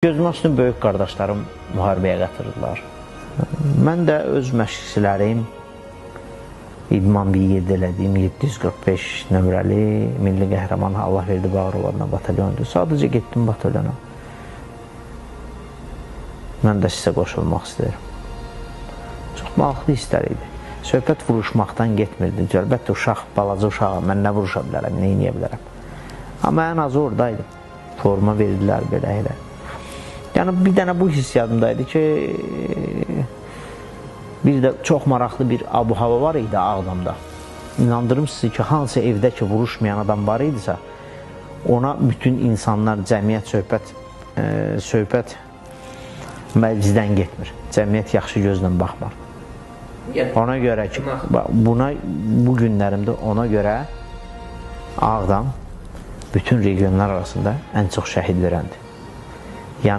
Gözümün üstün böyük qardaşlarım müharibəyə qatırdılar. Mən də öz məşqçilərim idman bir yerdə elədiyim 745 nömrəli milli qəhrəman Allah verdi Bağırovadına batalyondur. Sadəcə getdim batalyona. Mən də sizə qoşulmaq istəyirəm. Çox maraqlı hisslər idi. Söhbət vuruşmaqdan getmirdi. Əlbəttə uşaq, balaca uşağı mən nə vuruşa bilərəm, nə eləyə bilərəm. Amma ən azı oradaydım. Forma verdilər belə elə. Yəni bir dənə bu hiss yadımdaydı ki, bir də çox maraqlı bir abu-hava var idi Ağdamda. İnandırım sizi ki, hansı evdə ki vuruşmayan adam var idisə, ona bütün insanlar, cəmiyyət söhbət bizdən getmir. Cəmiyyət yaxşı gözlə baxmır. Ona görə ki, bu günlərimdə ona görə Ağdam bütün regionlar arasında ən çox şəhid verəndir.